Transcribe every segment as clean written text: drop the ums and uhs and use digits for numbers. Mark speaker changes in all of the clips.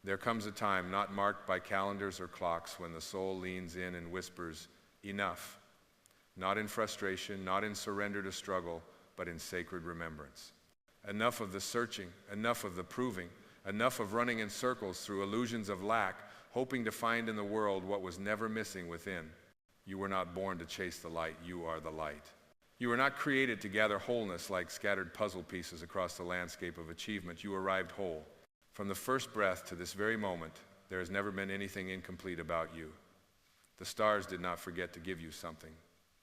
Speaker 1: There comes a time not marked by calendars or clocks when the soul leans in and whispers, enough. Not in frustration, not in surrender to struggle, but in sacred remembrance. Enough of the searching, enough of the proving, enough of running in circles through illusions of lack, hoping to find in the world what was never missing within. You were not born to chase the light, you are the light. You were not created to gather wholeness like scattered puzzle pieces across the landscape of achievement. You arrived whole. From the first breath to this very moment, there has never been anything incomplete about you. The stars did not forget to give you something.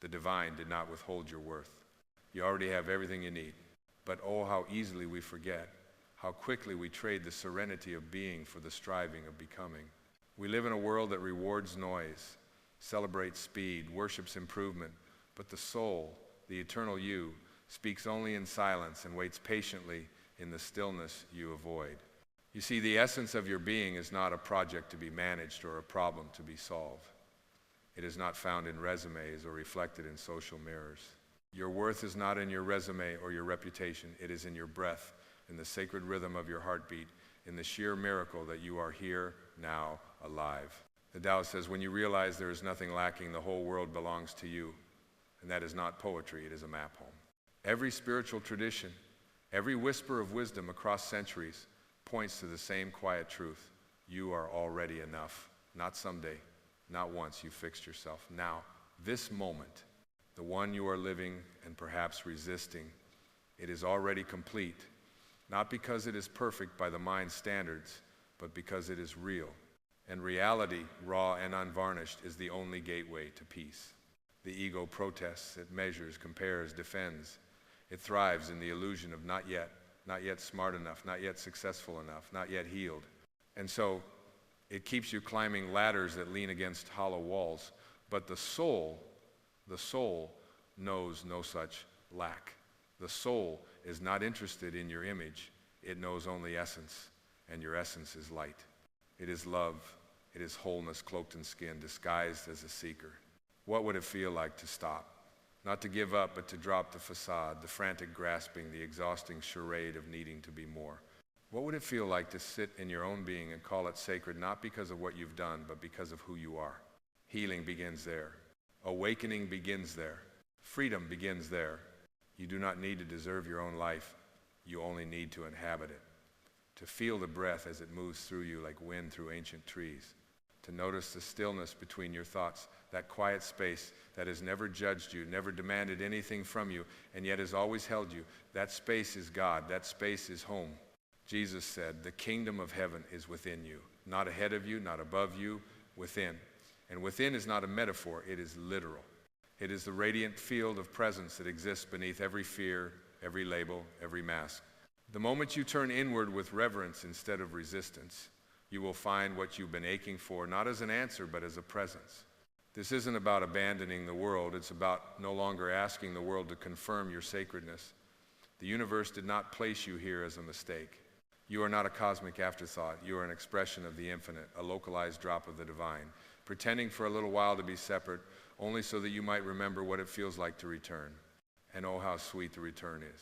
Speaker 1: The divine did not withhold your worth. You already have everything you need. But oh, how easily we forget, how quickly we trade the serenity of being for the striving of becoming. We live in a world that rewards noise, celebrates speed, worships improvement, but the soul, the eternal you, speaks only in silence and waits patiently in the stillness you avoid. You see, the essence of your being is not a project to be managed or a problem to be solved. It is not found in resumes or reflected in social mirrors. Your worth is not in your resume or your reputation. It is in your breath, in the sacred rhythm of your heartbeat, in the sheer miracle that you are here, now, alive. The Tao says, when you realize there is nothing lacking, the whole world belongs to you. And that is not poetry, it is a map home. Every spiritual tradition, every whisper of wisdom across centuries points to the same quiet truth. You are already enough. Not someday, not once you fixed yourself. Now, this moment, the one you are living and perhaps resisting, it is already complete, not because it is perfect by the mind's standards, but because it is real. And reality, raw and unvarnished, is the only gateway to peace. The ego protests, it measures, compares, defends. It thrives in the illusion of not yet smart enough, not yet successful enough, not yet healed. And so it keeps you climbing ladders that lean against hollow walls. But the soul knows no such lack. The soul is not interested in your image. It knows only essence, and your essence is light. It is love. It is wholeness cloaked in skin, disguised as a seeker. What would it feel like to stop? Not to give up, but to drop the facade, the frantic grasping, the exhausting charade of needing to be more. What would it feel like to sit in your own being and call it sacred, not because of what you've done, but because of who you are? Healing begins there. Awakening begins there. Freedom begins there. You do not need to deserve your own life. You only need to inhabit it. To feel the breath as it moves through you like wind through ancient trees. To notice the stillness between your thoughts, that quiet space that has never judged you, never demanded anything from you, and yet has always held you. That space is God. That space is home. Jesus said, the kingdom of heaven is within you. Not ahead of you, not above you, within. And within is not a metaphor, it is literal. It is the radiant field of presence that exists beneath every fear, every label, every mask. The moment you turn inward with reverence instead of resistance, you will find what you've been aching for, not as an answer, but as a presence. This isn't about abandoning the world. It's about no longer asking the world to confirm your sacredness. The universe did not place you here as a mistake. You are not a cosmic afterthought. You are an expression of the infinite, a localized drop of the divine, pretending for a little while to be separate, only so that you might remember what it feels like to return. And oh, how sweet the return is.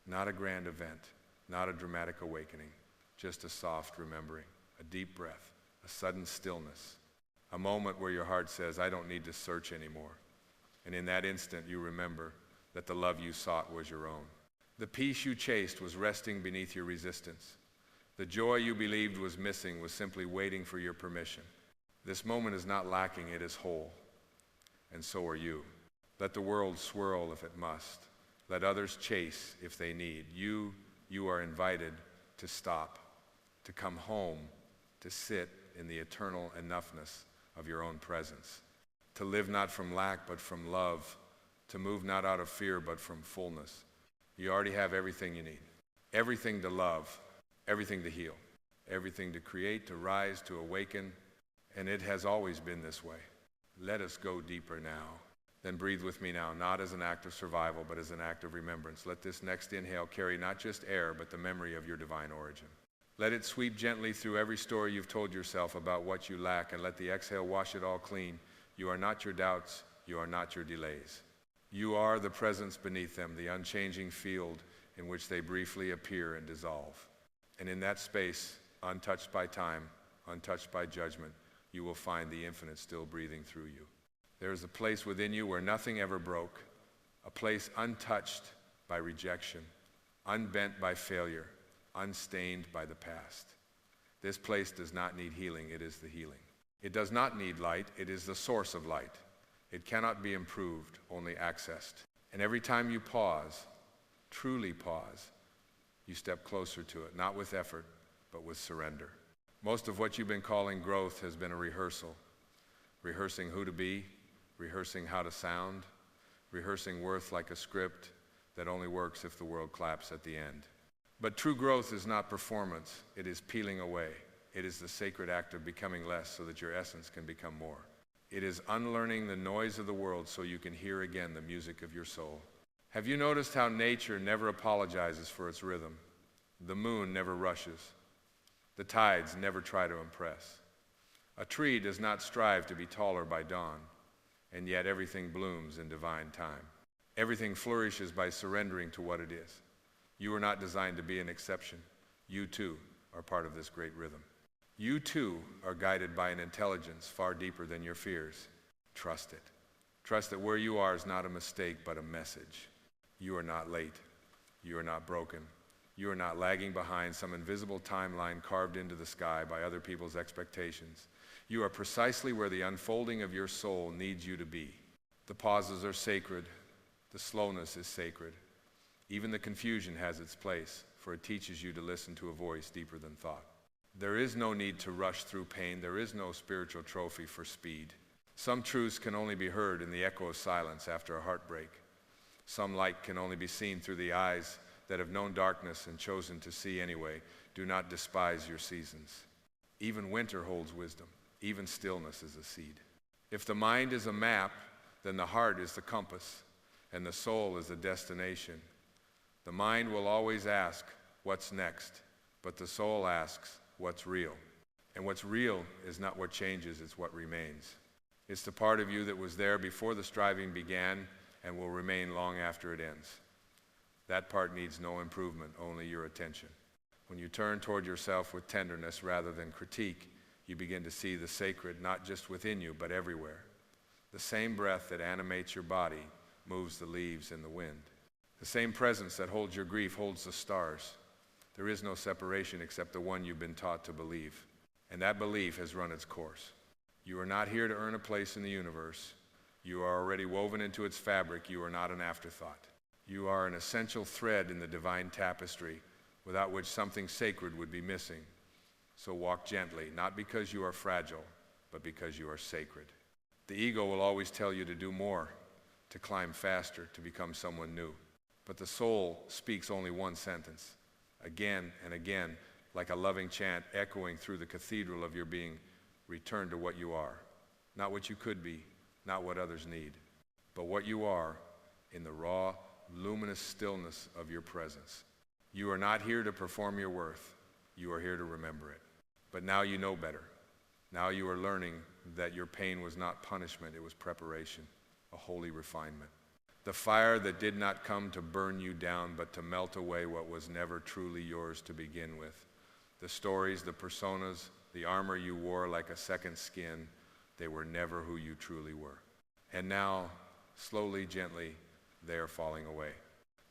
Speaker 1: Not a grand event, not a dramatic awakening, just a soft remembering. A deep breath, a sudden stillness, a moment where your heart says, I don't need to search anymore. And in that instant, you remember that the love you sought was your own. The peace you chased was resting beneath your resistance. The joy you believed was missing was simply waiting for your permission. This moment is not lacking, it is whole. And so are you. Let the world swirl if it must. Let others chase if they need. You are invited to stop, to come home, to sit in the eternal enoughness of your own presence, to live not from lack but from love, to move not out of fear but from fullness. You already have everything you need, everything to love, everything to heal, everything to create, to rise, to awaken, and it has always been this way. Let us go deeper now. Then breathe with me now, not as an act of survival but as an act of remembrance. Let this next inhale carry not just air but the memory of your divine origin. Let it sweep gently through every story you've told yourself about what you lack, and let the exhale wash it all clean. You are not your doubts. You are not your delays. You are the presence beneath them, the unchanging field in which they briefly appear and dissolve. And in that space, untouched by time, untouched by judgment, you will find the infinite still breathing through you. There is a place within you where nothing ever broke, a place untouched by rejection, unbent by failure, unstained by the past. This place does not need healing, it is the healing. It does not need light, it is the source of light. It cannot be improved, only accessed. And every time you pause, truly pause, you step closer to it, not with effort, but with surrender. Most of what you've been calling growth has been a rehearsal. Rehearsing who to be, rehearsing how to sound, rehearsing worth like a script that only works if the world claps at the end. But true growth is not performance, it is peeling away. It is the sacred act of becoming less so that your essence can become more. It is unlearning the noise of the world so you can hear again the music of your soul. Have you noticed how nature never apologizes for its rhythm? The moon never rushes. The tides never try to impress. A tree does not strive to be taller by dawn, and yet everything blooms in divine time. Everything flourishes by surrendering to what it is. You are not designed to be an exception. You too are part of this great rhythm. You too are guided by an intelligence far deeper than your fears. Trust it. Trust that where you are is not a mistake, but a message. You are not late. You are not broken. You are not lagging behind some invisible timeline carved into the sky by other people's expectations. You are precisely where the unfolding of your soul needs you to be. The pauses are sacred. The slowness is sacred. Even the confusion has its place, for it teaches you to listen to a voice deeper than thought. There is no need to rush through pain. There is no spiritual trophy for speed. Some truths can only be heard in the echo of silence after a heartbreak. Some light can only be seen through the eyes that have known darkness and chosen to see anyway. Do not despise your seasons. Even winter holds wisdom. Even stillness is a seed. If the mind is a map, then the heart is the compass, and the soul is the destination. The mind will always ask, what's next? But the soul asks, what's real? And what's real is not what changes, it's what remains. It's the part of you that was there before the striving began and will remain long after it ends. That part needs no improvement, only your attention. When you turn toward yourself with tenderness rather than critique, you begin to see the sacred not just within you, but everywhere. The same breath that animates your body moves the leaves in the wind. The same presence that holds your grief holds the stars. There is no separation except the one you've been taught to believe. And that belief has run its course. You are not here to earn a place in the universe. You are already woven into its fabric. You are not an afterthought. You are an essential thread in the divine tapestry, without which something sacred would be missing. So walk gently, not because you are fragile, but because you are sacred. The ego will always tell you to do more, to climb faster, to become someone new. But the soul speaks only one sentence, again and again, like a loving chant echoing through the cathedral of your being. Return to what you are, not what you could be, not what others need, but what you are in the raw, luminous stillness of your presence. You are not here to perform your worth. You are here to remember it. But now you know better. Now you are learning that your pain was not punishment, it was preparation, a holy refinement. The fire that did not come to burn you down, but to melt away what was never truly yours to begin with. The stories, the personas, the armor you wore like a second skin, they were never who you truly were. And now, slowly, gently, they are falling away.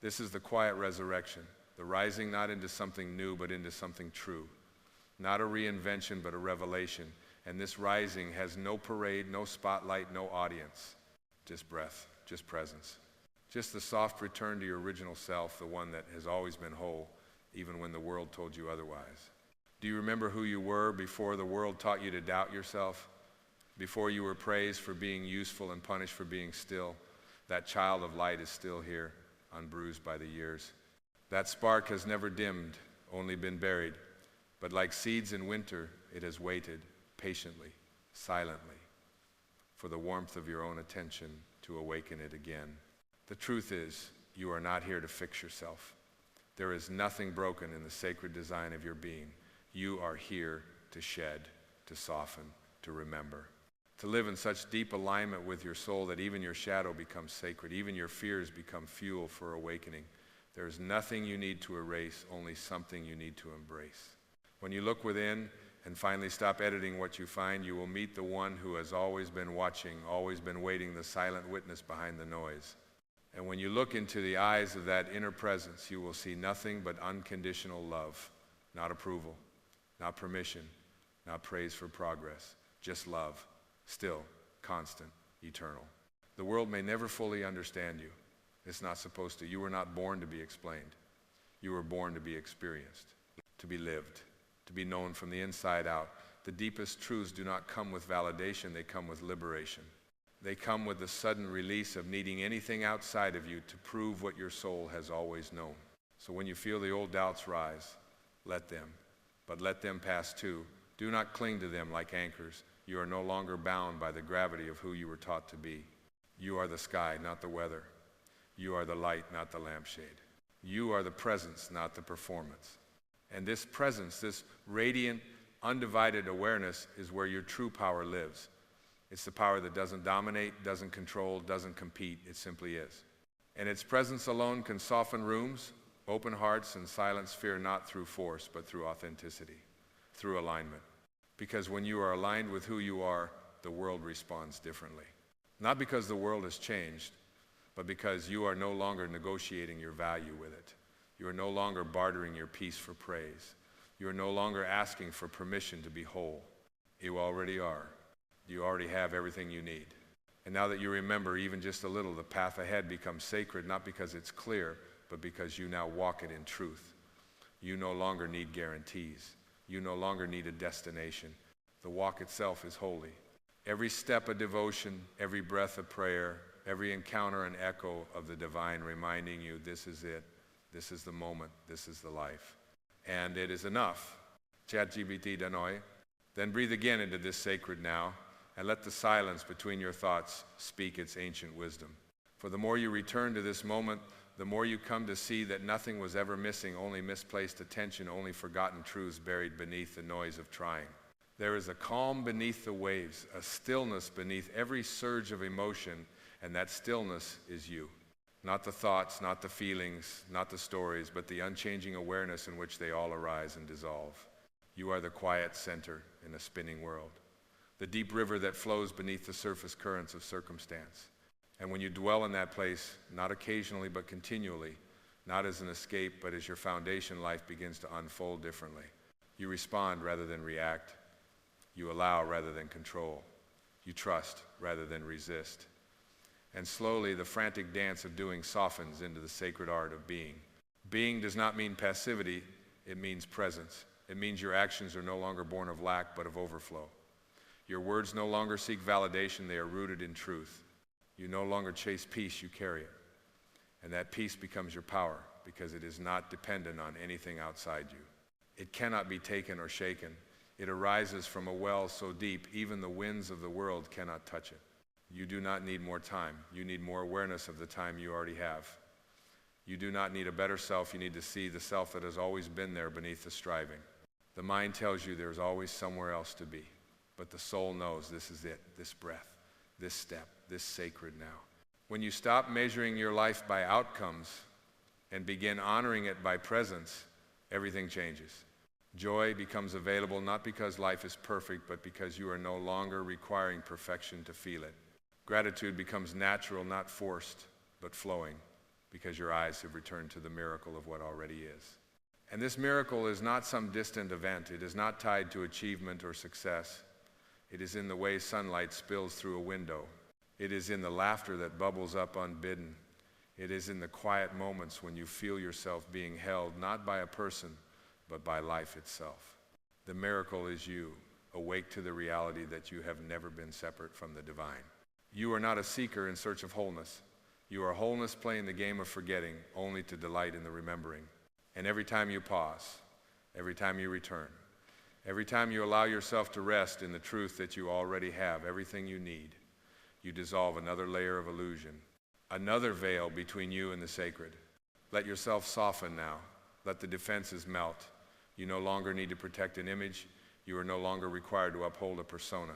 Speaker 1: This is the quiet resurrection, the rising not into something new, but into something true. Not a reinvention, but a revelation. And this rising has no parade, no spotlight, no audience. Just breath, just presence. Just the soft return to your original self, the one that has always been whole, even when the world told you otherwise. Do you remember who you were before the world taught you to doubt yourself? Before you were praised for being useful and punished for being still? That child of light is still here, unbruised by the years. That spark has never dimmed, only been buried. But like seeds in winter, it has waited patiently, silently, for the warmth of your own attention to awaken it again. The truth is, you are not here to fix yourself. There is nothing broken in the sacred design of your being. You are here to shed, to soften, to remember. To live in such deep alignment with your soul that even your shadow becomes sacred, even your fears become fuel for awakening. There is nothing you need to erase, only something you need to embrace. When you look within and finally stop editing what you find, you will meet the one who has always been watching, always been waiting, the silent witness behind the noise. And when you look into the eyes of that inner presence, you will see nothing but unconditional love, not approval, not permission, not praise for progress, just love, still, constant, eternal. The world may never fully understand you. It's not supposed to. You were not born to be explained. You were born to be experienced, to be lived, to be known from the inside out. The deepest truths do not come with validation, they come with liberation. They come with the sudden release of needing anything outside of you to prove what your soul has always known. So when you feel the old doubts rise, let them, but let them pass too. Do not cling to them like anchors. You are no longer bound by the gravity of who you were taught to be. You are the sky, not the weather. You are the light, not the lampshade. You are the presence, not the performance. And this presence, this radiant, undivided awareness is where your true power lives. It's the power that doesn't dominate, doesn't control, doesn't compete. It simply is. And its presence alone can soften rooms, open hearts, and silence fear not through force, but through authenticity, through alignment. Because when you are aligned with who you are, the world responds differently. Not because the world has changed, but because you are no longer negotiating your value with it. You are no longer bartering your peace for praise. You are no longer asking for permission to be whole. You already are. You already have everything you need. And now that you remember even just a little, the path ahead becomes sacred, not because it's clear, but because you now walk it in truth. You no longer need guarantees. You no longer need a destination. The walk itself is holy. Every step a devotion, every breath a prayer, every encounter an echo of the divine reminding you this is it, this is the moment, this is the life. And it is enough. ChatGPT Danoi. Then breathe again into this sacred now and let the silence between your thoughts speak its ancient wisdom. For the more you return to this moment, the more you come to see that nothing was ever missing, only misplaced attention, only forgotten truths buried beneath the noise of trying. There is a calm beneath the waves, a stillness beneath every surge of emotion, and that stillness is you. Not the thoughts, not the feelings, not the stories, but the unchanging awareness in which they all arise and dissolve. You are the quiet center in a spinning world, the deep river that flows beneath the surface currents of circumstance. And when you dwell in that place, not occasionally but continually, not as an escape, but as your foundation life begins to unfold differently. You respond rather than react. You allow rather than control. You trust rather than resist. And slowly the frantic dance of doing softens into the sacred art of being. Being does not mean passivity, it means presence. It means your actions are no longer born of lack but of overflow. Your words no longer seek validation, they are rooted in truth. You no longer chase peace, you carry it. And that peace becomes your power because it is not dependent on anything outside you. It cannot be taken or shaken. It arises from a well so deep, even the winds of the world cannot touch it. You do not need more time. You need more awareness of the time you already have. You do not need a better self. You need to see the self that has always been there beneath the striving. The mind tells you there's always somewhere else to be. But the soul knows this is it, this breath, this step, this sacred now. When you stop measuring your life by outcomes and begin honoring it by presence, everything changes. Joy becomes available not because life is perfect, but because you are no longer requiring perfection to feel it. Gratitude becomes natural, not forced, but flowing, because your eyes have returned to the miracle of what already is. And this miracle is not some distant event. It is not tied to achievement or success. It is in the way sunlight spills through a window. It is in the laughter that bubbles up unbidden. It is in the quiet moments when you feel yourself being held, not by a person, but by life itself. The miracle is you, awake to the reality that you have never been separate from the divine. You are not a seeker in search of wholeness. You are wholeness playing the game of forgetting, only to delight in the remembering. And every time you pause, every time you return, every time you allow yourself to rest in the truth that you already have, everything you need, you dissolve another layer of illusion, another veil between you and the sacred. Let yourself soften now. Let the defenses melt. You no longer need to protect an image. You are no longer required to uphold a persona.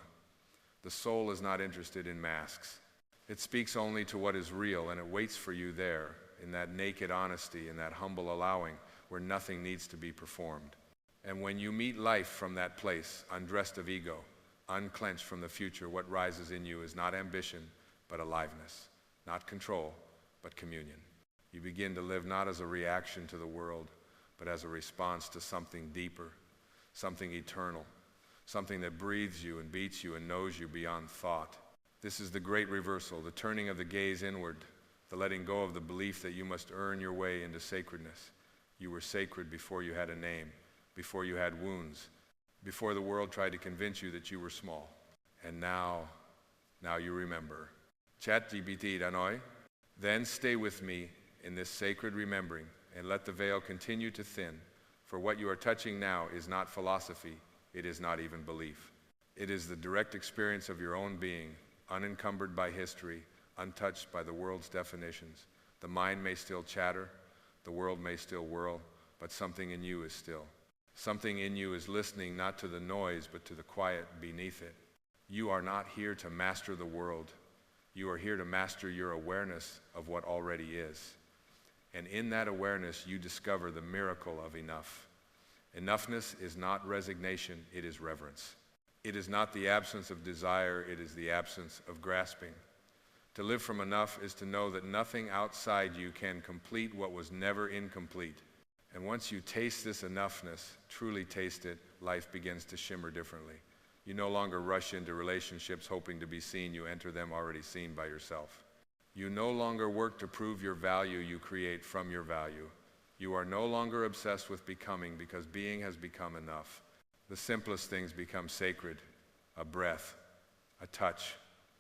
Speaker 1: The soul is not interested in masks. It speaks only to what is real, and it waits for you there, in that naked honesty, in that humble allowing, where nothing needs to be performed. And when you meet life from that place, undressed of ego, unclenched from the future, what rises in you is not ambition, but aliveness, not control, but communion. You begin to live not as a reaction to the world, but as a response to something deeper, something eternal, something that breathes you and beats you and knows you beyond thought. This is the great reversal, the turning of the gaze inward, the letting go of the belief that you must earn your way into sacredness. You were sacred before you had a name, before you had wounds, before the world tried to convince you that you were small. And now you remember. ChatGPT Danoi, then stay with me in this sacred remembering and let the veil continue to thin, for what you are touching now is not philosophy, it is not even belief. It is the direct experience of your own being, unencumbered by history, untouched by the world's definitions. The mind may still chatter, the world may still whirl, but something in you is still. Something in you is listening not to the noise, but to the quiet beneath it. You are not here to master the world. You are here to master your awareness of what already is. And in that awareness, you discover the miracle of enough. Enoughness is not resignation, it is reverence. It is not the absence of desire, it is the absence of grasping. To live from enough is to know that nothing outside you can complete what was never incomplete. And once you taste this enoughness, truly taste it, life begins to shimmer differently. You no longer rush into relationships hoping to be seen, you enter them already seen by yourself. You no longer work to prove your value, you create from your value. You are no longer obsessed with becoming because being has become enough. The simplest things become sacred, a breath, a touch,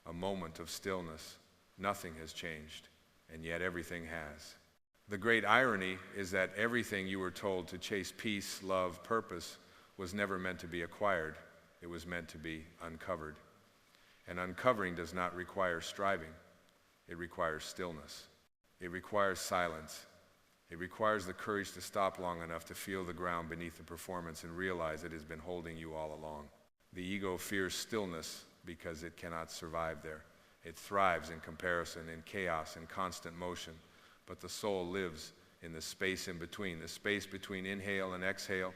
Speaker 1: a moment of stillness. Nothing has changed, and yet everything has. The great irony is that everything you were told to chase peace, love, purpose was never meant to be acquired. It was meant to be uncovered. And uncovering does not require striving. It requires stillness. It requires silence. It requires the courage to stop long enough to feel the ground beneath the performance and realize it has been holding you all along. The ego fears stillness because it cannot survive there. It thrives in comparison, in chaos, in constant motion. But the soul lives in the space in between, the space between inhale and exhale,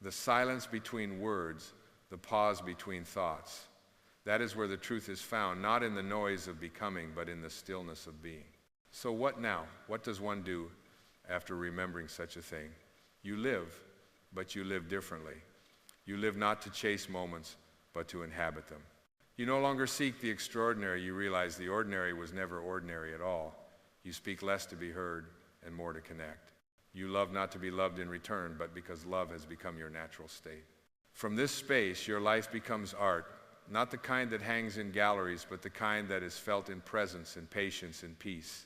Speaker 1: the silence between words, the pause between thoughts. That is where the truth is found, not in the noise of becoming, but in the stillness of being. So what now? What does one do after remembering such a thing? You live, but you live differently. You live not to chase moments, but to inhabit them. You no longer seek the extraordinary, you realize the ordinary was never ordinary at all. You speak less to be heard and more to connect. You love not to be loved in return, but because love has become your natural state. From this space, your life becomes art, not the kind that hangs in galleries, but the kind that is felt in presence, in patience, in peace.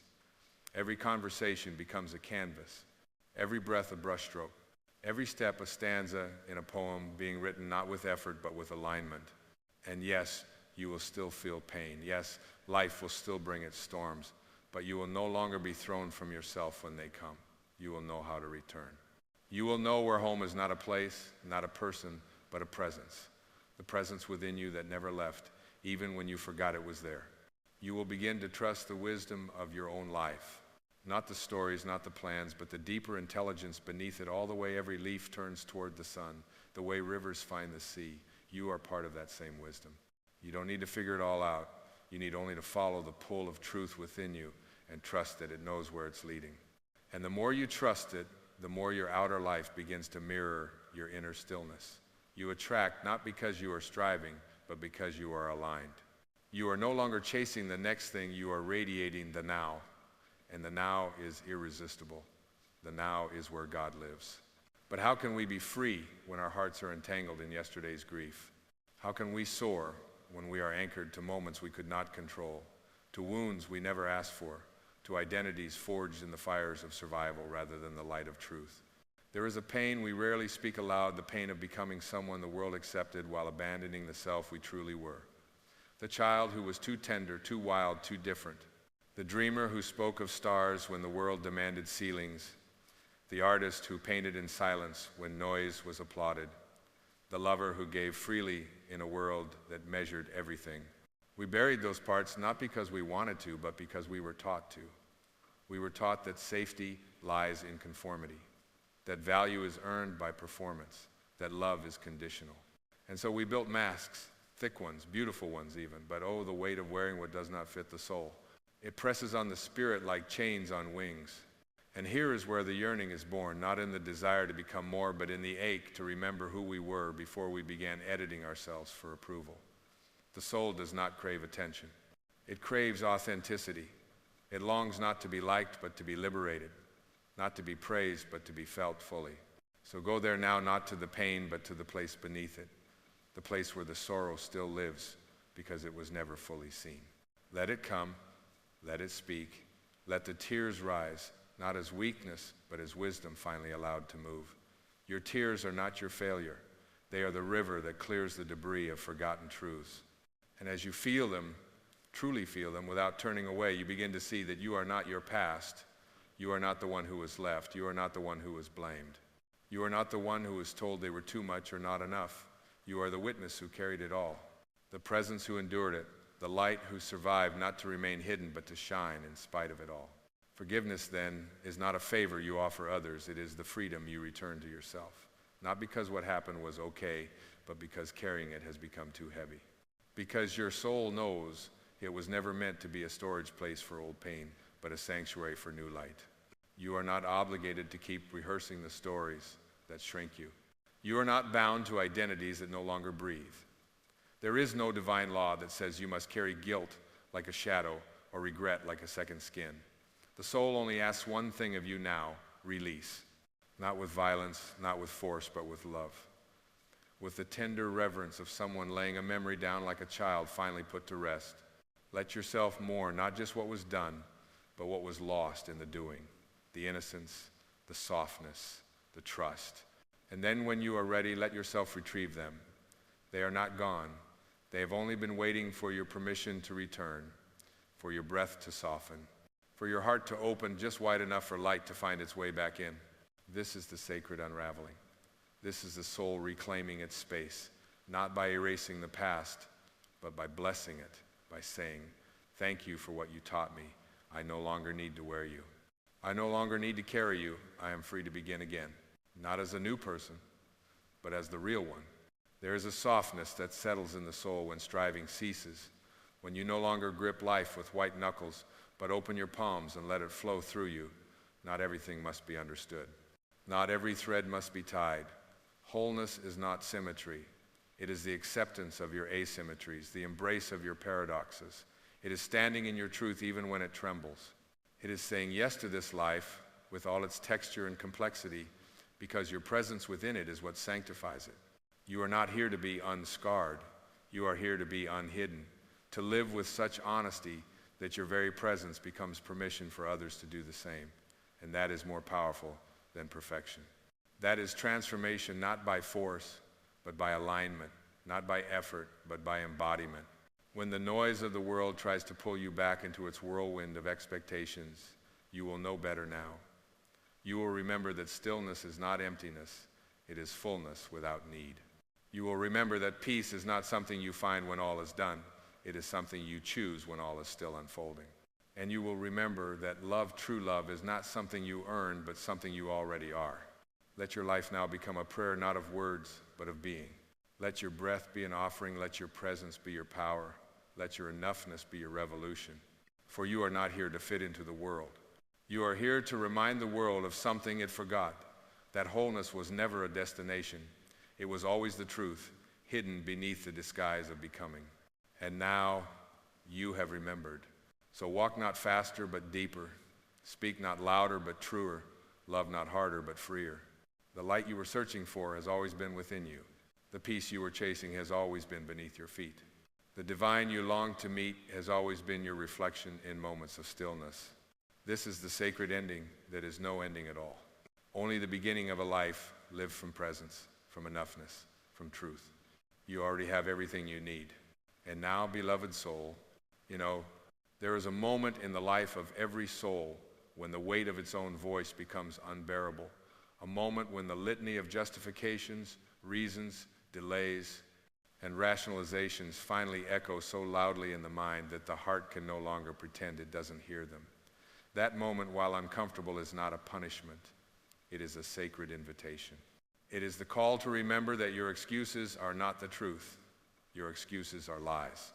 Speaker 1: Every conversation becomes a canvas, every breath a brushstroke, every step a stanza in a poem being written not with effort, but with alignment. And yes, you will still feel pain. Yes, life will still bring its storms, but you will no longer be thrown from yourself when they come. You will know how to return. You will know where home is not a place, not a person, but a presence. The presence within you that never left, even when you forgot it was there. You will begin to trust the wisdom of your own life. Not the stories, not the plans, but the deeper intelligence beneath it, all the way every leaf turns toward the sun, the way rivers find the sea. You are part of that same wisdom. You don't need to figure it all out. You need only to follow the pull of truth within you and trust that it knows where it's leading. And the more you trust it, the more your outer life begins to mirror your inner stillness. You attract not because you are striving, but because you are aligned. You are no longer chasing the next thing, you are radiating the now. And the now is irresistible. The now is where God lives. But how can we be free when our hearts are entangled in yesterday's grief? How can we soar when we are anchored to moments we could not control, to wounds we never asked for, to identities forged in the fires of survival rather than the light of truth? There is a pain we rarely speak aloud, the pain of becoming someone the world accepted while abandoning the self we truly were. The child who was too tender, too wild, too different. The dreamer who spoke of stars when the world demanded ceilings. The artist who painted in silence when noise was applauded. The lover who gave freely in a world that measured everything. We buried those parts not because we wanted to, but because we were taught to. We were taught that safety lies in conformity, that value is earned by performance, that love is conditional. And so we built masks, thick ones, beautiful ones even, but oh, the weight of wearing what does not fit the soul. It presses on the spirit like chains on wings. And here is where the yearning is born, not in the desire to become more, but in the ache to remember who we were before we began editing ourselves for approval. The soul does not crave attention. It craves authenticity. It longs not to be liked, but to be liberated, not to be praised, but to be felt fully. So go there now, not to the pain, but to the place beneath it, the place where the sorrow still lives because it was never fully seen. Let it come, let it speak, let the tears rise, not as weakness, but as wisdom finally allowed to move. Your tears are not your failure. They are the river that clears the debris of forgotten truths. And as you feel them, truly feel them, without turning away, you begin to see that you are not your past. You are not the one who was left. You are not the one who was blamed. You are not the one who was told they were too much or not enough. You are the witness who carried it all, the presence who endured it, the light who survived not to remain hidden but to shine in spite of it all. Forgiveness, then, is not a favor you offer others. It is the freedom you return to yourself. Not because what happened was okay, but because carrying it has become too heavy. Because your soul knows it was never meant to be a storage place for old pain, but a sanctuary for new light. You are not obligated to keep rehearsing the stories that shrink you. You are not bound to identities that no longer breathe. There is no divine law that says you must carry guilt like a shadow or regret like a second skin. The soul only asks one thing of you now: release. Not with violence, not with force, but with love. With the tender reverence of someone laying a memory down like a child finally put to rest. Let yourself mourn not just what was done, but what was lost in the doing. The innocence, the softness, the trust. And then when you are ready, let yourself retrieve them. They are not gone. They have only been waiting for your permission to return, for your breath to soften, for your heart to open just wide enough for light to find its way back in. This is the sacred unraveling. This is the soul reclaiming its space, not by erasing the past, but by blessing it, by saying, "Thank you for what you taught me. I no longer need to wear you. I no longer need to carry you. I am free to begin again." Not as a new person, but as the real one. There is a softness that settles in the soul when striving ceases, when you no longer grip life with white knuckles, but open your palms and let it flow through you. Not everything must be understood. Not every thread must be tied. Wholeness is not symmetry. It is the acceptance of your asymmetries, the embrace of your paradoxes. It is standing in your truth even when it trembles. It is saying yes to this life with all its texture and complexity, because your presence within it is what sanctifies it. You are not here to be unscarred. You are here to be unhidden, to live with such honesty that your very presence becomes permission for others to do the same. And that is more powerful than perfection. That is transformation not by force, but by alignment, not by effort, but by embodiment. When the noise of the world tries to pull you back into its whirlwind of expectations, you will know better now. You will remember that stillness is not emptiness, it is fullness without need. You will remember that peace is not something you find when all is done, it is something you choose when all is still unfolding. And you will remember that love, true love, is not something you earn, but something you already are. Let your life now become a prayer not of words, but of being. Let your breath be an offering, let your presence be your power, let your enoughness be your revolution. For you are not here to fit into the world. You are here to remind the world of something it forgot. That wholeness was never a destination. It was always the truth, hidden beneath the disguise of becoming. And now you have remembered. So walk not faster, but deeper. Speak not louder, but truer. Love not harder, but freer. The light you were searching for has always been within you. The peace you were chasing has always been beneath your feet. The divine you longed to meet has always been your reflection in moments of stillness. This is the sacred ending that is no ending at all. Only the beginning of a life lived from presence, from enoughness, from truth. You already have everything you need. And now, beloved soul, there is a moment in the life of every soul when the weight of its own voice becomes unbearable. A moment when the litany of justifications, reasons, delays, and rationalizations finally echo so loudly in the mind that the heart can no longer pretend it doesn't hear them. That moment, while uncomfortable, is not a punishment. It is a sacred invitation. It is the call to remember that your excuses are not the truth. Your excuses are lies.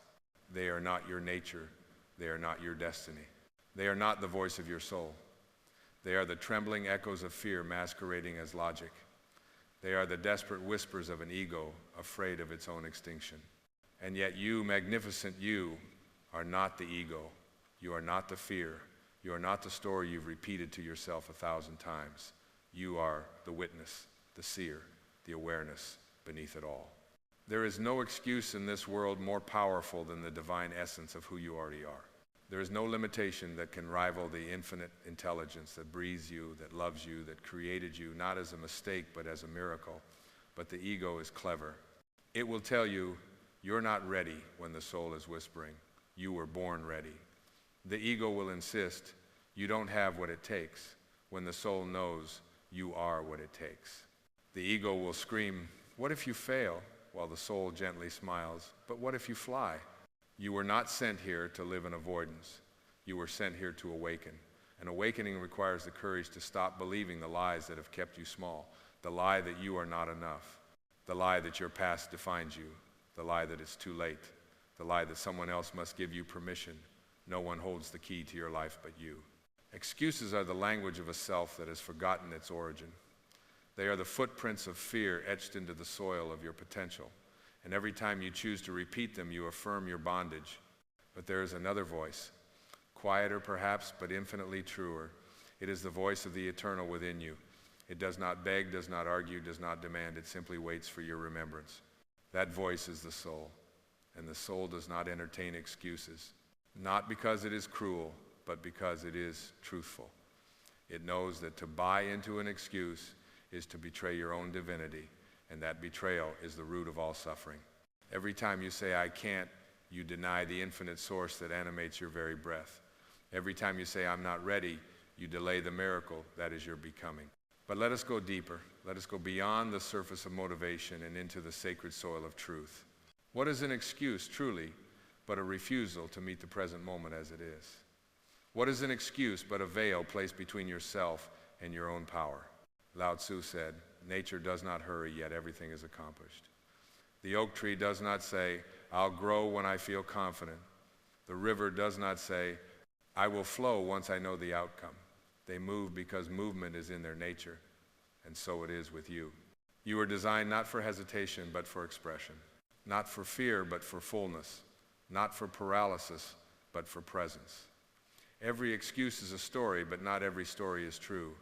Speaker 1: They are not your nature. They are not your destiny. They are not the voice of your soul. They are the trembling echoes of fear masquerading as logic. They are the desperate whispers of an ego afraid of its own extinction. And yet you, magnificent you, are not the ego. You are not the fear. You are not the story you've repeated to yourself 1,000 times. You are the witness, the seer, the awareness beneath it all. There is no excuse in this world more powerful than the divine essence of who you already are. There is no limitation that can rival the infinite intelligence that breathes you, that loves you, that created you, not as a mistake, but as a miracle. But the ego is clever. It will tell you, you're not ready when the soul is whispering. You were born ready. The ego will insist, you don't have what it takes, when the soul knows you are what it takes. The ego will scream, what if you fail? While the soul gently smiles, but what if you fly? You were not sent here to live in avoidance. You were sent here to awaken. And awakening requires the courage to stop believing the lies that have kept you small, the lie that you are not enough, the lie that your past defines you, the lie that it's too late, the lie that someone else must give you permission. No one holds the key to your life but you. Excuses are the language of a self that has forgotten its origin. They are the footprints of fear etched into the soil of your potential. And every time you choose to repeat them, you affirm your bondage. But there is another voice, quieter perhaps, but infinitely truer. It is the voice of the eternal within you. It does not beg, does not argue, does not demand. It simply waits for your remembrance. That voice is the soul. And the soul does not entertain excuses, not because it is cruel, but because it is truthful. It knows that to buy into an excuse is to betray your own divinity. And that betrayal is the root of all suffering. Every time you say, I can't, you deny the infinite source that animates your very breath. Every time you say, I'm not ready, you delay the miracle that is your becoming. But let us go deeper. Let us go beyond the surface of motivation and into the sacred soil of truth. What is an excuse, truly, but a refusal to meet the present moment as it is? What is an excuse but a veil placed between yourself and your own power? Lao Tzu said, nature does not hurry, yet everything is accomplished. The oak tree does not say, I'll grow when I feel confident. The river does not say, I will flow once I know the outcome. They move because movement is in their nature, and so it is with you. You were designed not for hesitation, but for expression. Not for fear, but for fullness. Not for paralysis, but for presence. Every excuse is a story, but not every story is true.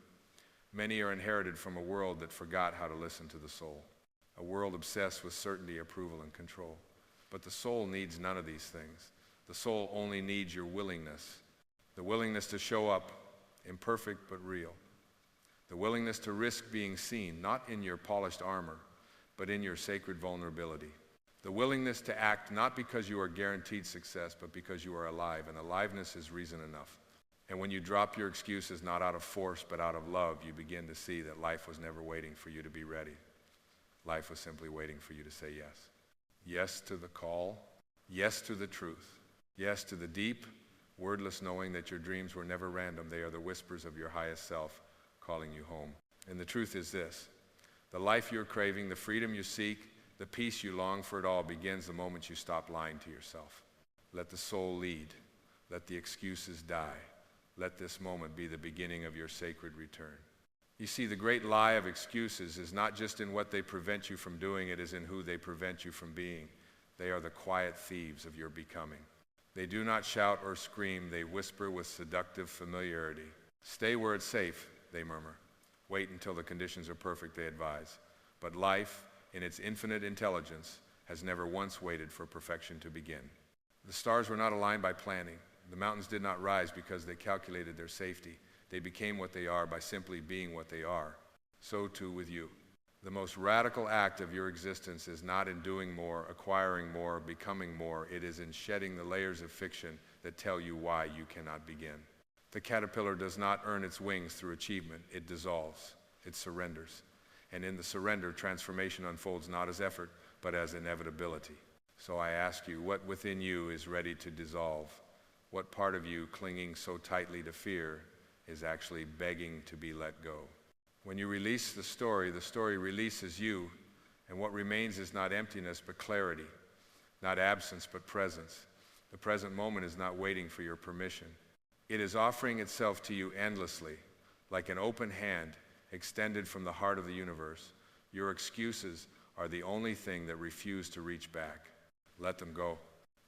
Speaker 1: Many are inherited from a world that forgot how to listen to the soul, a world obsessed with certainty, approval, and control. But the soul needs none of these things. The soul only needs your willingness, the willingness to show up, imperfect but real, the willingness to risk being seen, not in your polished armor, but in your sacred vulnerability, the willingness to act not because you are guaranteed success, but because you are alive, and aliveness is reason enough. And when you drop your excuses not out of force but out of love, you begin to see that life was never waiting for you to be ready. Life was simply waiting for you to say yes. Yes to the call. Yes to the truth. Yes to the deep, wordless knowing that your dreams were never random. They are the whispers of your highest self calling you home. And the truth is this. The life you're craving, the freedom you seek, the peace you long for, it all begins the moment you stop lying to yourself. Let the soul lead. Let the excuses die. Let this moment be the beginning of your sacred return. You see, the great lie of excuses is not just in what they prevent you from doing, it is in who they prevent you from being. They are the quiet thieves of your becoming. They do not shout or scream, they whisper with seductive familiarity. Stay where it's safe, they murmur. Wait until the conditions are perfect, they advise. But life, in its infinite intelligence, has never once waited for perfection to begin. The stars were not aligned by planning. The mountains did not rise because they calculated their safety. They became what they are by simply being what they are. So too with you. The most radical act of your existence is not in doing more, acquiring more, becoming more. It is in shedding the layers of fiction that tell you why you cannot begin. The caterpillar does not earn its wings through achievement. It dissolves. It surrenders. And in the surrender, transformation unfolds not as effort, but as inevitability. So I ask you, what within you is ready to dissolve? What part of you, clinging so tightly to fear, is actually begging to be let go? When you release the story releases you, and what remains is not emptiness but clarity, not absence but presence. The present moment is not waiting for your permission. It is offering itself to you endlessly, like an open hand extended from the heart of the universe. Your excuses are the only thing that refuse to reach back. Let them go.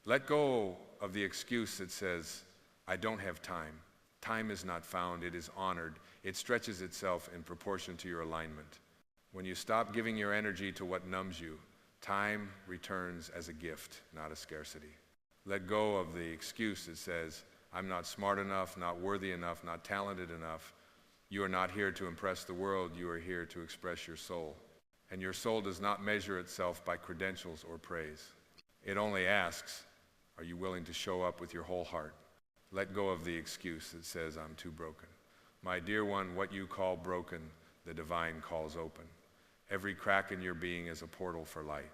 Speaker 1: Let go of the excuse that says, I don't have time. Time is not found, it is honored. It stretches itself in proportion to your alignment. When you stop giving your energy to what numbs you, time returns as a gift, not a scarcity. Let go of the excuse that says, I'm not smart enough, not worthy enough, not talented enough. You are not here to impress the world, you are here to express your soul. And your soul does not measure itself by credentials or praise. It only asks, are you willing to show up with your whole heart? Let go of the excuse that says, I'm too broken. My dear one, what you call broken, the divine calls open. Every crack in your being is a portal for light.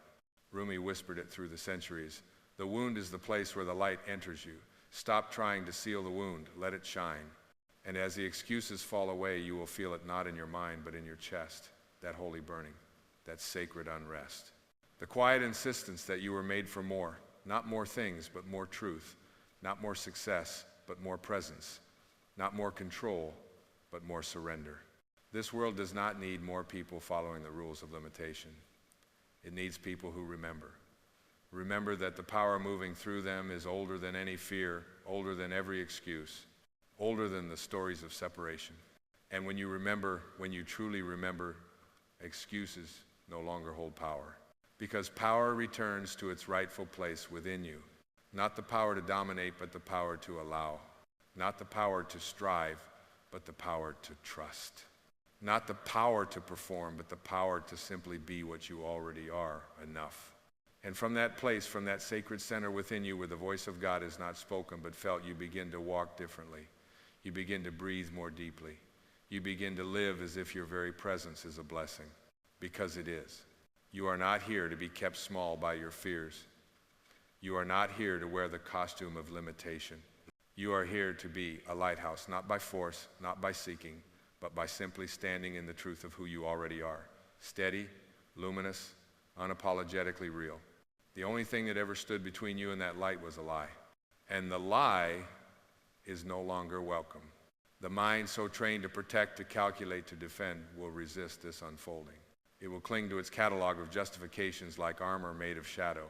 Speaker 1: Rumi whispered it through the centuries. The wound is the place where the light enters you. Stop trying to seal the wound, let it shine. And as the excuses fall away, you will feel it not in your mind, but in your chest, that holy burning, that sacred unrest. The quiet insistence that you were made for more, not more things, but more truth, not more success, but more presence, not more control, but more surrender. This world does not need more people following the rules of limitation. It needs people who remember. Remember that the power moving through them is older than any fear, older than every excuse, older than the stories of separation. And when you truly remember, excuses no longer hold power. Because power returns to its rightful place within you. Not the power to dominate, but the power to allow. Not the power to strive, but the power to trust. Not the power to perform, but the power to simply be what you already are, enough. And from that place, from that sacred center within you where the voice of God is not spoken but felt, you begin to walk differently. You begin to breathe more deeply. You begin to live as if your very presence is a blessing, because it is. You are not here to be kept small by your fears. You are not here to wear the costume of limitation. You are here to be a lighthouse, not by force, not by seeking, but by simply standing in the truth of who you already are. Steady, luminous, unapologetically real. The only thing that ever stood between you and that light was a lie. And the lie is no longer welcome. The mind so trained to protect, to calculate, to defend will resist this unfolding. It will cling to its catalog of justifications like armor made of shadow.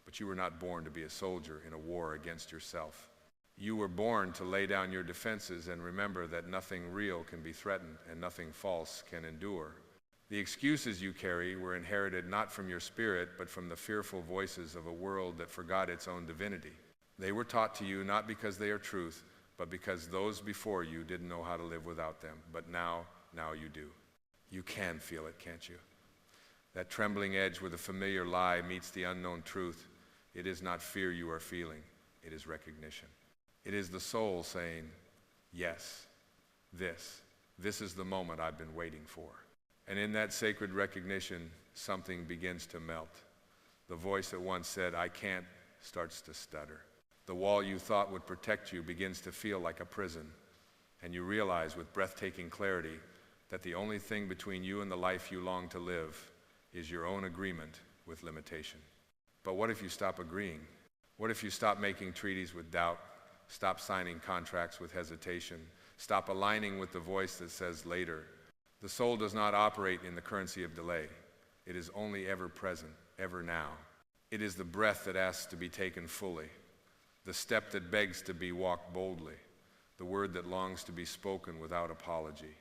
Speaker 1: But you were not born to be a soldier in a war against yourself. You were born to lay down your defenses and remember that nothing real can be threatened and nothing false can endure. The excuses you carry were inherited not from your spirit, but from the fearful voices of a world that forgot its own divinity. They were taught to you not because they are truth, but because those before you didn't know how to live without them. But now you do. You can feel it, can't you? That trembling edge where the familiar lie meets the unknown truth. It is not fear you are feeling, it is recognition. It is the soul saying, yes, this is the moment I've been waiting for. And in that sacred recognition, something begins to melt. The voice that once said, I can't, starts to stutter. The wall you thought would protect you begins to feel like a prison. And you realize with breathtaking clarity that the only thing between you and the life you long to live is your own agreement with limitation. But what if you stop agreeing? What if you stop making treaties with doubt? Stop signing contracts with hesitation? Stop aligning with the voice that says later? The soul does not operate in the currency of delay. It is only ever present, ever now. It is the breath that asks to be taken fully, the step that begs to be walked boldly, the word that longs to be spoken without apology.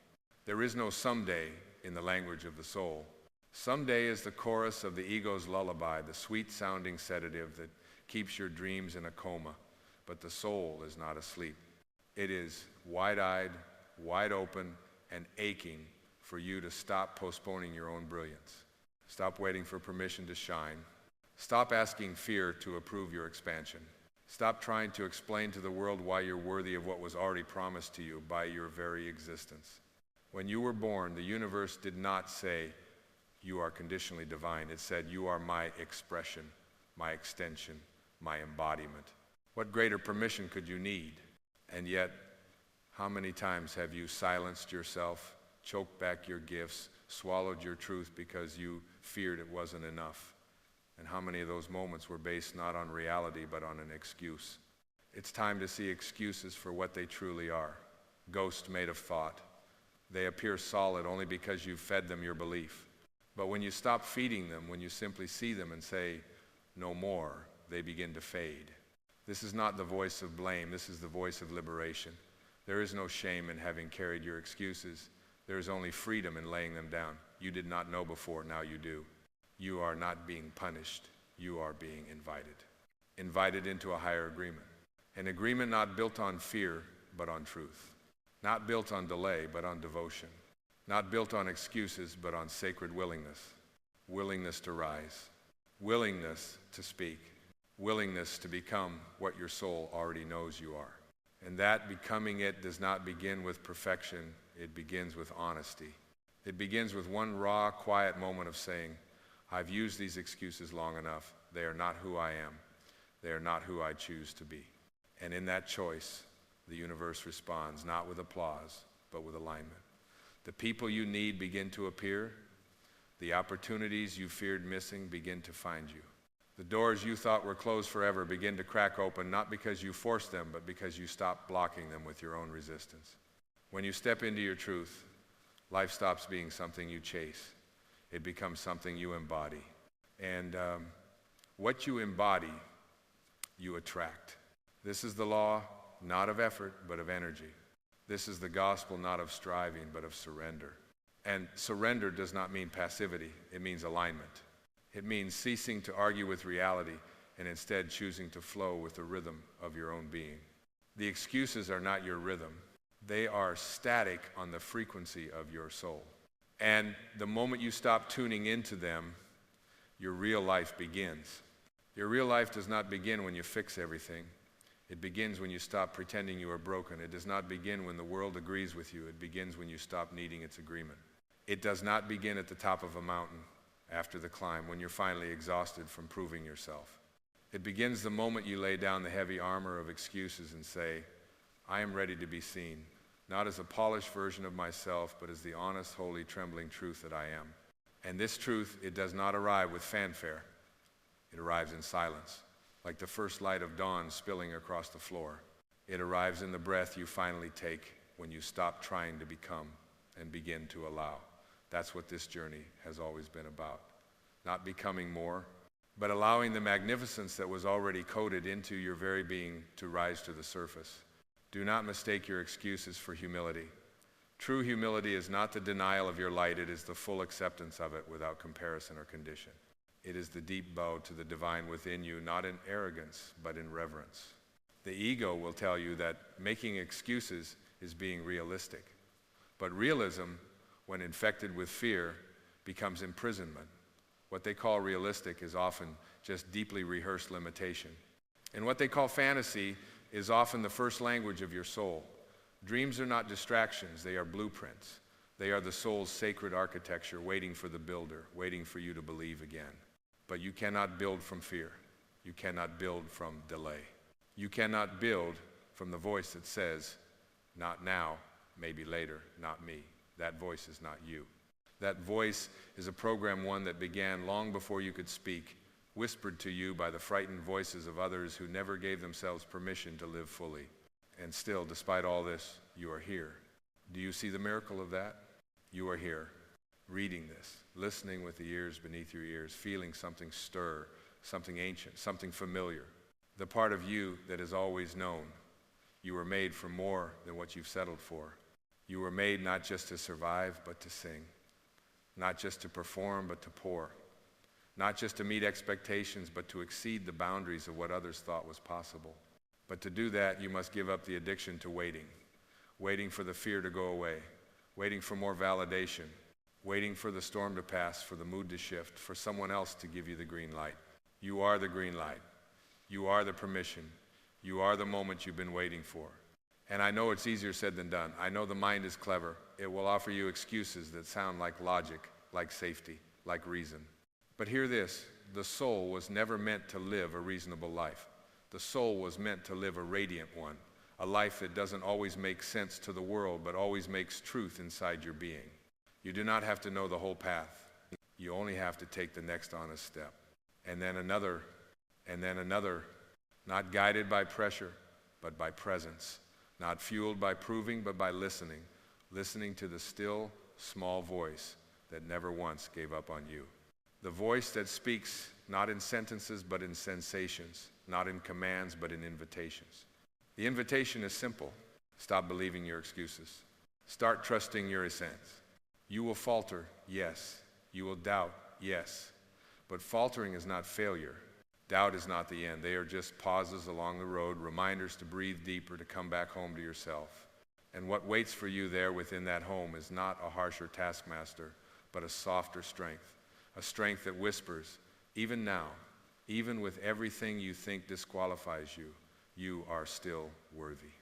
Speaker 1: There is no someday in the language of the soul. Someday is the chorus of the ego's lullaby, the sweet-sounding sedative that keeps your dreams in a coma, but the soul is not asleep. It is wide-eyed, wide open, and aching for you to stop postponing your own brilliance. Stop waiting for permission to shine. Stop asking fear to approve your expansion. Stop trying to explain to the world why you're worthy of what was already promised to you by your very existence. When you were born, the universe did not say, you are conditionally divine. It said, you are my expression, my extension, my embodiment. What greater permission could you need? And yet, how many times have you silenced yourself, choked back your gifts, swallowed your truth because you feared it wasn't enough. And how many of those moments were based not on reality but on an excuse? It's time to see excuses for what they truly are. Ghosts made of thought. They appear solid only because you fed them your belief. But when you stop feeding them, when you simply see them and say, no more, they begin to fade. This is not the voice of blame. This is the voice of liberation. There is no shame in having carried your excuses. There is only freedom in laying them down. You did not know before, now you do. You are not being punished. You are being invited. Invited into a higher agreement. An agreement not built on fear, but on truth. Not built on delay, but on devotion. Not built on excuses, but on sacred willingness. Willingness to rise. Willingness to speak. Willingness to become what your soul already knows you are. And that becoming it does not begin with perfection. It begins with honesty. It begins with one raw, quiet moment of saying, I've used these excuses long enough. They are not who I am. They are not who I choose to be. And in that choice, the universe responds, not with applause, but with alignment. The people you need begin to appear. The opportunities you feared missing begin to find you. The doors you thought were closed forever begin to crack open, not because you forced them, but because you stopped blocking them with your own resistance. When you step into your truth, life stops being something you chase. It becomes something you embody. And what you embody, you attract. This is the law, not of effort, but of energy. This is the gospel, not of striving, but of surrender. And surrender does not mean passivity. It means alignment. It means ceasing to argue with reality and instead choosing to flow with the rhythm of your own being. The excuses are not your rhythm. They are static on the frequency of your soul. And the moment you stop tuning into them, your real life begins. Your real life does not begin when you fix everything. It begins when you stop pretending you are broken. It does not begin when the world agrees with you. It begins when you stop needing its agreement. It does not begin at the top of a mountain after the climb, when you're finally exhausted from proving yourself. It begins the moment you lay down the heavy armor of excuses and say, I am ready to be seen, not as a polished version of myself, but as the honest, holy, trembling truth that I am. And this truth, it does not arrive with fanfare. It arrives in silence, like the first light of dawn spilling across the floor. It arrives in the breath you finally take when you stop trying to become and begin to allow. That's what this journey has always been about. Not becoming more, but allowing the magnificence that was already coded into your very being to rise to the surface. Do not mistake your excuses for humility. True humility is not the denial of your light, it is the full acceptance of it without comparison or condition. It is the deep bow to the divine within you, not in arrogance, but in reverence. The ego will tell you that making excuses is being realistic. But realism, when infected with fear, becomes imprisonment. What they call realistic is often just deeply rehearsed limitation. And what they call fantasy is often the first language of your soul. Dreams are not distractions, they are blueprints. They are the soul's sacred architecture waiting for the builder, waiting for you to believe again. But you cannot build from fear. You cannot build from delay. You cannot build from the voice that says, not now, maybe later, not me. That voice is not you. That voice is a program one that began long before you could speak, whispered to you by the frightened voices of others who never gave themselves permission to live fully. And still, despite all this, you are here. Do you see the miracle of that? You are here, reading this, listening with the ears beneath your ears, feeling something stir, something ancient, something familiar. The part of you that is always known. You were made for more than what you've settled for. You were made not just to survive, but to sing. Not just to perform, but to pour. Not just to meet expectations, but to exceed the boundaries of what others thought was possible. But to do that, you must give up the addiction to waiting. Waiting for the fear to go away. Waiting for more validation. Waiting for the storm to pass, for the mood to shift, for someone else to give you the green light. You are the green light. You are the permission. You are the moment you've been waiting for. And I know it's easier said than done. I know the mind is clever. It will offer you excuses that sound like logic, like safety, like reason. But hear this, the soul was never meant to live a reasonable life. The soul was meant to live a radiant one, a life that doesn't always make sense to the world, but always makes truth inside your being. You do not have to know the whole path. You only have to take the next honest step. And then another, and then another, not guided by pressure, but by presence. Not fueled by proving, but by listening. Listening to the still, small voice that never once gave up on you. The voice that speaks not in sentences, but in sensations. Not in commands, but in invitations. The invitation is simple. Stop believing your excuses. Start trusting your essence. You will falter, yes. You will doubt, yes. But faltering is not failure. Doubt is not the end. They are just pauses along the road, reminders to breathe deeper, to come back home to yourself. And what waits for you there within that home is not a harsher taskmaster, but a softer strength. A strength that whispers, even now, even with everything you think disqualifies you, you are still worthy.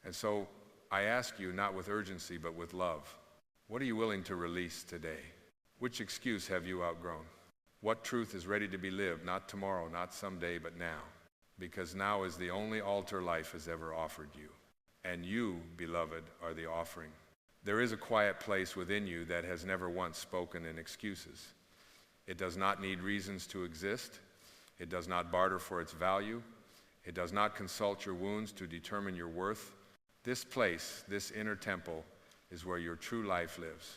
Speaker 1: And so I ask you, not with urgency, but with love, what are you willing to release today? Which excuse have you outgrown? What truth is ready to be lived, not tomorrow, not someday, but now? Because now is the only altar life has ever offered you. And you, beloved, are the offering. There is a quiet place within you that has never once spoken in excuses. It does not need reasons to exist. It does not barter for its value. It does not consult your wounds to determine your worth. This place, this inner temple, is where your true life lives.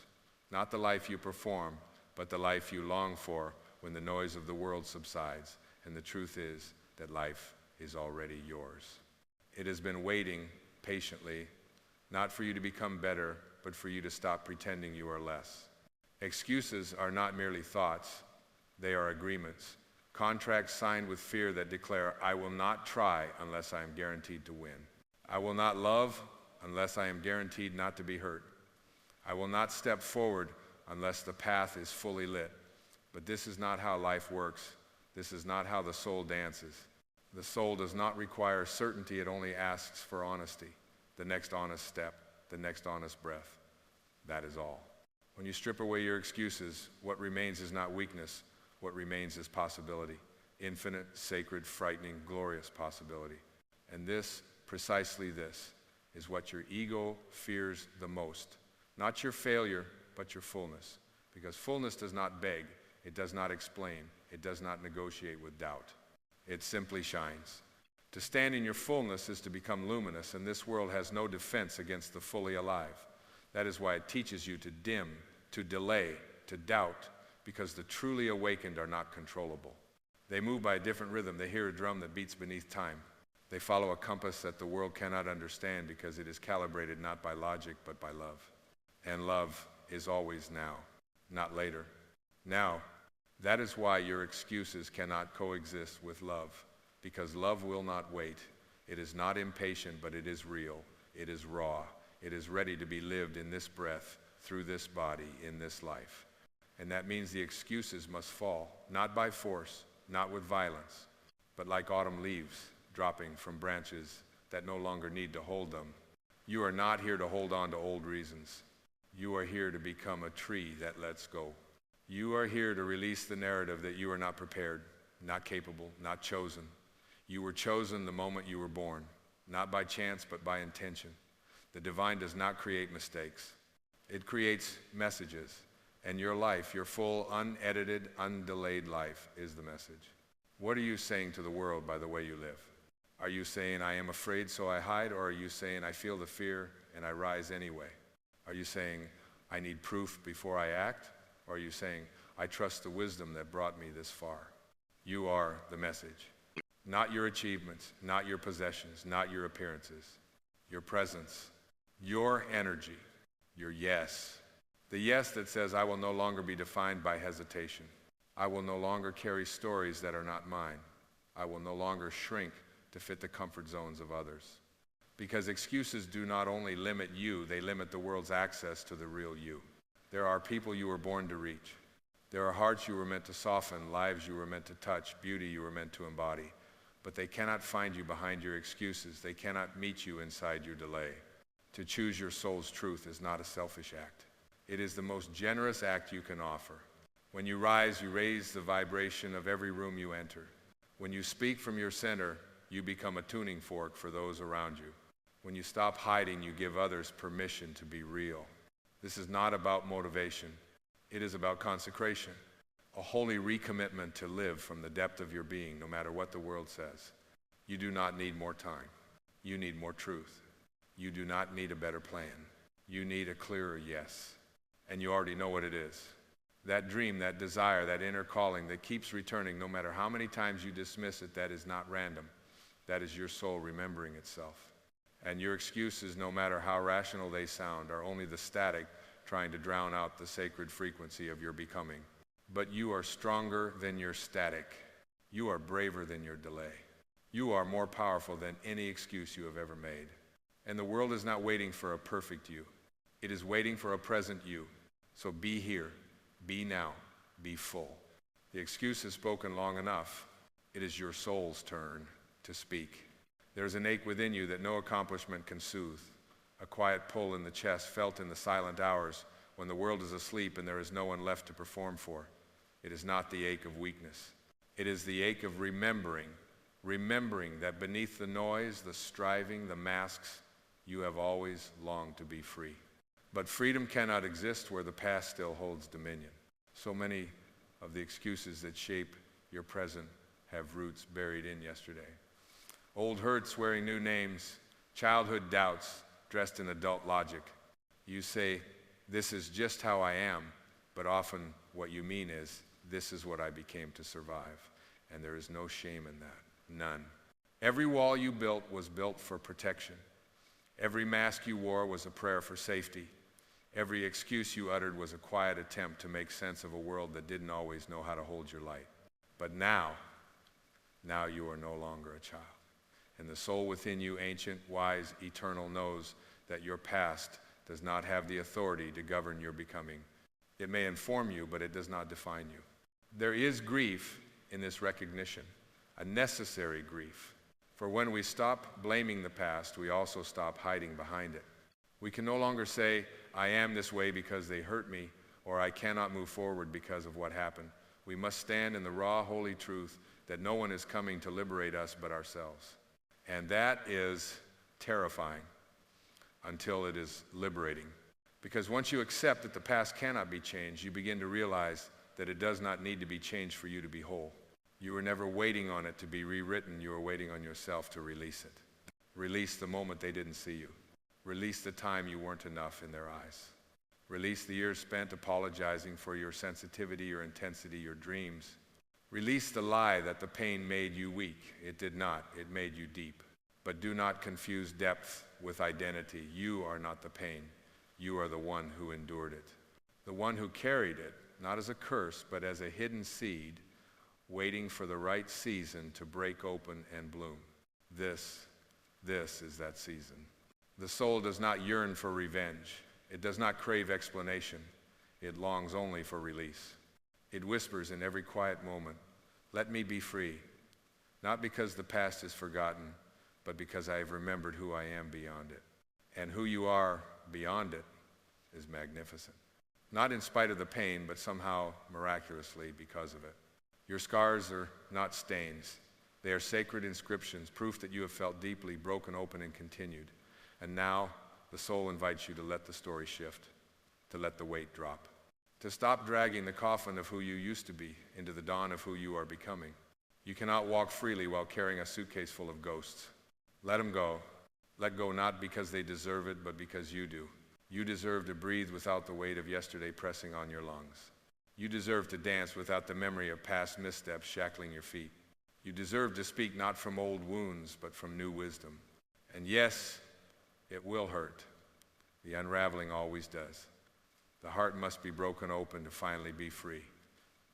Speaker 1: Not the life you perform, but the life you long for when the noise of the world subsides. And the truth is that life is already yours. It has been waiting patiently, not for you to become better, but for you to stop pretending you are less. Excuses are not merely thoughts, they are agreements. Contracts signed with fear that declare, I will not try unless I am guaranteed to win. I will not love unless I am guaranteed not to be hurt. I will not step forward unless the path is fully lit. But this is not how life works. This is not how the soul dances. The soul does not require certainty, it only asks for honesty. The next honest step, the next honest breath. That is all. When you strip away your excuses, what remains is not weakness. What remains is possibility. Infinite, sacred, frightening, glorious possibility. And this, precisely this, is what your ego fears the most. Not your failure, but your fullness. Because fullness does not beg, it does not explain, it does not negotiate with doubt. It simply shines. To stand in your fullness is to become luminous, and this world has no defense against the fully alive. That is why it teaches you to dim, to delay, to doubt, because the truly awakened are not controllable. They move by a different rhythm. They hear a drum that beats beneath time. They follow a compass that the world cannot understand because it is calibrated not by logic, but by love. And love is always now, not later. Now, that is why your excuses cannot coexist with love, because love will not wait. It is not impatient, but it is real. It is raw. It is ready to be lived in this breath, through this body, in this life. And that means the excuses must fall, not by force, not with violence, but like autumn leaves dropping from branches that no longer need to hold them. You are not here to hold on to old reasons. You are here to become a tree that lets go. You are here to release the narrative that you are not prepared, not capable, not chosen. You were chosen the moment you were born, not by chance, but by intention. The divine does not create mistakes. It creates messages. And your life, your full, unedited, undelayed life is the message. What are you saying to the world by the way you live? Are you saying, I am afraid, so I hide? Or are you saying, I feel the fear and I rise anyway? Are you saying, I need proof before I act? Or are you saying, I trust the wisdom that brought me this far? You are the message. Not your achievements, not your possessions, not your appearances. Your presence, your energy, your yes. The yes that says, I will no longer be defined by hesitation. I will no longer carry stories that are not mine. I will no longer shrink to fit the comfort zones of others. Because excuses do not only limit you, they limit the world's access to the real you. There are people you were born to reach. There are hearts you were meant to soften, lives you were meant to touch, beauty you were meant to embody. But they cannot find you behind your excuses. They cannot meet you inside your delay. To choose your soul's truth is not a selfish act. It is the most generous act you can offer. When you rise, you raise the vibration of every room you enter. When you speak from your center, you become a tuning fork for those around you. When you stop hiding, you give others permission to be real. This is not about motivation. It is about consecration, a holy recommitment to live from the depth of your being, no matter what the world says. You do not need more time. You need more truth. You do not need a better plan. You need a clearer yes. And you already know what it is. That dream, that desire, that inner calling that keeps returning, no matter how many times you dismiss it, that is not random. That is your soul remembering itself. And your excuses, no matter how rational they sound, are only the static trying to drown out the sacred frequency of your becoming. But you are stronger than your static. You are braver than your delay. You are more powerful than any excuse you have ever made. And the world is not waiting for a perfect you. It is waiting for a present you. So be here, be now, be full. The excuse is spoken long enough. It is your soul's turn to speak. There is an ache within you that no accomplishment can soothe, a quiet pull in the chest felt in the silent hours when the world is asleep and there is no one left to perform for. It is not the ache of weakness. It is the ache of remembering that beneath the noise, the striving, the masks, you have always longed to be free. But freedom cannot exist where the past still holds dominion. So many of the excuses that shape your present have roots buried in yesterday. Old hurts wearing new names, childhood doubts dressed in adult logic. You say, this is just how I am, but often what you mean is, this is what I became to survive. And there is no shame in that, none. Every wall you built was built for protection. Every mask you wore was a prayer for safety. Every excuse you uttered was a quiet attempt to make sense of a world that didn't always know how to hold your light. But now you are no longer a child. And the soul within you, ancient, wise, eternal, knows that your past does not have the authority to govern your becoming. It may inform you, but it does not define you. There is grief in this recognition, a necessary grief. For when we stop blaming the past, we also stop hiding behind it. We can no longer say, I am this way because they hurt me, or I cannot move forward because of what happened. We must stand in the raw, holy truth that no one is coming to liberate us but ourselves. And that is terrifying until it is liberating. Because once you accept that the past cannot be changed, you begin to realize that it does not need to be changed for you to be whole. You were never waiting on it to be rewritten. You were waiting on yourself to release it. Release the moment they didn't see you. Release the time you weren't enough in their eyes. Release the years spent apologizing for your sensitivity, your intensity, your dreams. Release the lie that the pain made you weak. It did not. It made you deep. But do not confuse depth with identity. You are not the pain. You are the one who endured it. The one who carried it, not as a curse, but as a hidden seed, waiting for the right season to break open and bloom. This is that season. The soul does not yearn for revenge. It does not crave explanation. It longs only for release. It whispers in every quiet moment, let me be free, not because the past is forgotten, but because I have remembered who I am beyond it. And who you are beyond it is magnificent. Not in spite of the pain, but somehow miraculously because of it. Your scars are not stains. They are sacred inscriptions, proof that you have felt deeply, broken open, and continued. And now the soul invites you to let the story shift, to let the weight drop, to stop dragging the coffin of who you used to be into the dawn of who you are becoming. You cannot walk freely while carrying a suitcase full of ghosts. Let them go. Let go not because they deserve it, but because you do. You deserve to breathe without the weight of yesterday pressing on your lungs. You deserve to dance without the memory of past missteps shackling your feet. You deserve to speak not from old wounds, but from new wisdom. And yes, it will hurt. The unraveling always does. The heart must be broken open to finally be free.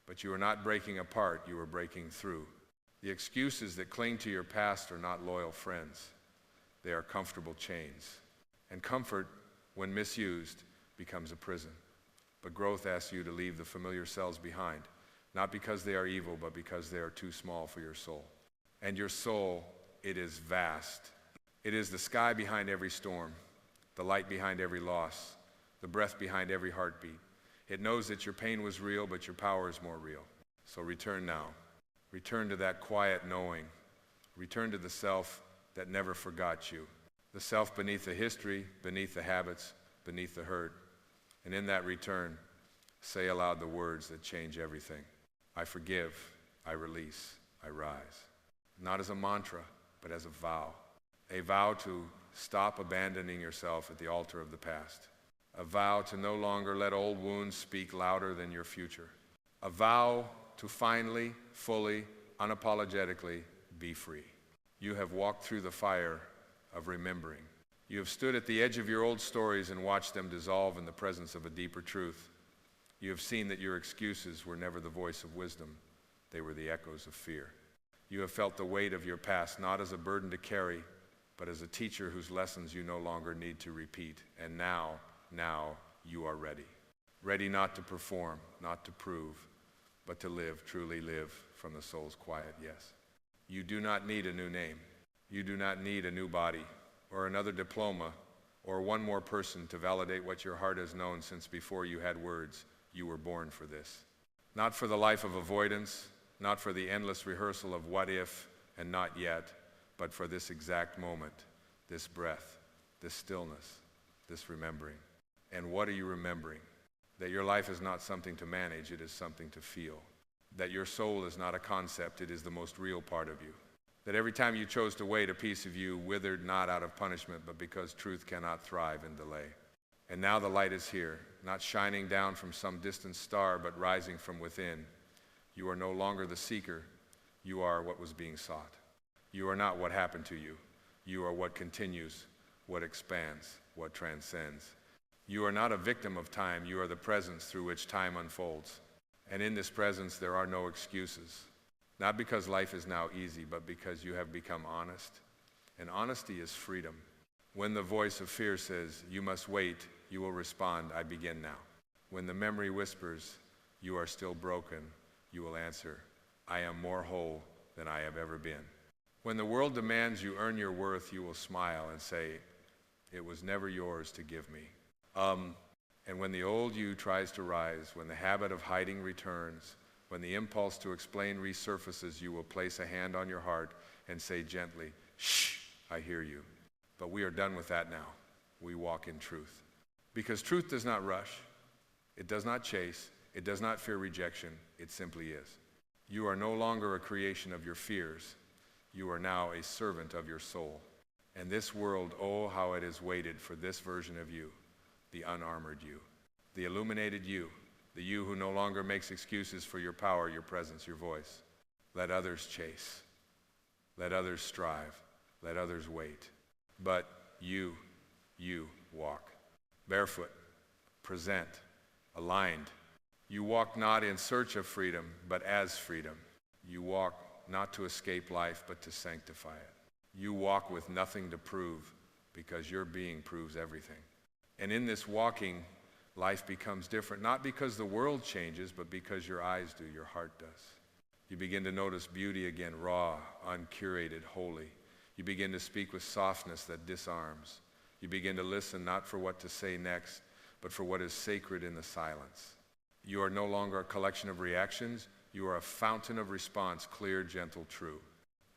Speaker 1: But you are not breaking apart, you are breaking through. The excuses that cling to your past are not loyal friends. They are comfortable chains. And comfort, when misused, becomes a prison. But growth asks you to leave the familiar cells behind, not because they are evil, but because they are too small for your soul. And your soul, it is vast. It is the sky behind every storm, the light behind every loss, the breath behind every heartbeat. It knows that your pain was real, but your power is more real. So return now. Return to that quiet knowing. Return to the self that never forgot you. The self beneath the history, beneath the habits, beneath the hurt. And in that return, say aloud the words that change everything. I forgive, I release, I rise. Not as a mantra, but as a vow. A vow to stop abandoning yourself at the altar of the past. A vow to no longer let old wounds speak louder than your future. A vow to finally, fully, unapologetically be free. You have walked through the fire of remembering. You have stood at the edge of your old stories and watched them dissolve in the presence of a deeper truth. You have seen that your excuses were never the voice of wisdom. They were the echoes of fear. You have felt the weight of your past not as a burden to carry, but as a teacher whose lessons you no longer need to repeat. And now you are ready. Ready not to perform, not to prove, but to live, truly live from the soul's quiet yes. You do not need a new name. You do not need a new body or another diploma or one more person to validate what your heart has known since before you had words. You were born for this. Not for the life of avoidance, not for the endless rehearsal of what if and not yet, but for this exact moment, this breath, this stillness, this remembering. And what are you remembering? That your life is not something to manage, it is something to feel. That your soul is not a concept, it is the most real part of you. That every time you chose to wait, a piece of you withered not out of punishment, but because truth cannot thrive in delay. And now the light is here, not shining down from some distant star, but rising from within. You are no longer the seeker, you are what was being sought. You are not what happened to you. You are what continues, what expands, what transcends. You are not a victim of time, you are the presence through which time unfolds. And in this presence there are no excuses. Not because life is now easy, but because you have become honest. And honesty is freedom. When the voice of fear says, you must wait, you will respond, I begin now. When the memory whispers, you are still broken, you will answer, I am more whole than I have ever been. When the world demands you earn your worth, you will smile and say, it was never yours to give me. And when the old you tries to rise, when the habit of hiding returns, when the impulse to explain resurfaces, you will place a hand on your heart and say gently, shh, I hear you. But we are done with that now. We walk in truth. Because truth does not rush, it does not chase, it does not fear rejection, it simply is. You are no longer a creation of your fears. You are now a servant of your soul. And this world, oh, how it has waited for this version of you, the unarmored you, the illuminated you, the you who no longer makes excuses for your power, your presence, your voice. Let others chase. Let others strive. Let others wait. But you walk. Barefoot, present, aligned. You walk not in search of freedom, but as freedom. You walk not to escape life, but to sanctify it. You walk with nothing to prove, because your being proves everything. And in this walking, life becomes different, not because the world changes, but because your eyes do, your heart does. You begin to notice beauty again, raw, uncurated, holy. You begin to speak with softness that disarms. You begin to listen not for what to say next, but for what is sacred in the silence. You are no longer a collection of reactions. You are a fountain of response, clear, gentle, true.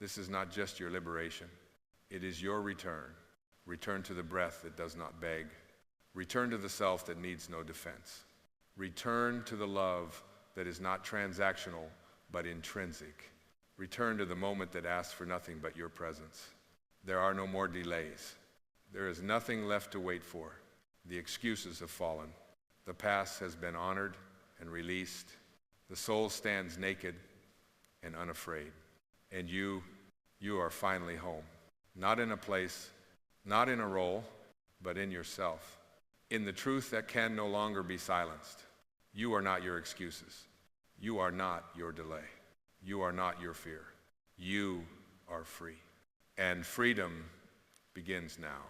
Speaker 1: This is not just your liberation. It is your return. Return to the breath that does not beg. Return to the self that needs no defense. Return to the love that is not transactional, but intrinsic. Return to the moment that asks for nothing but your presence. There are no more delays. There is nothing left to wait for. The excuses have fallen. The past has been honored and released. The soul stands naked and unafraid. And you are finally home. Not in a place, not in a role, but in yourself. In the truth that can no longer be silenced. You are not your excuses. You are not your delay. You are not your fear. You are free. And freedom begins now.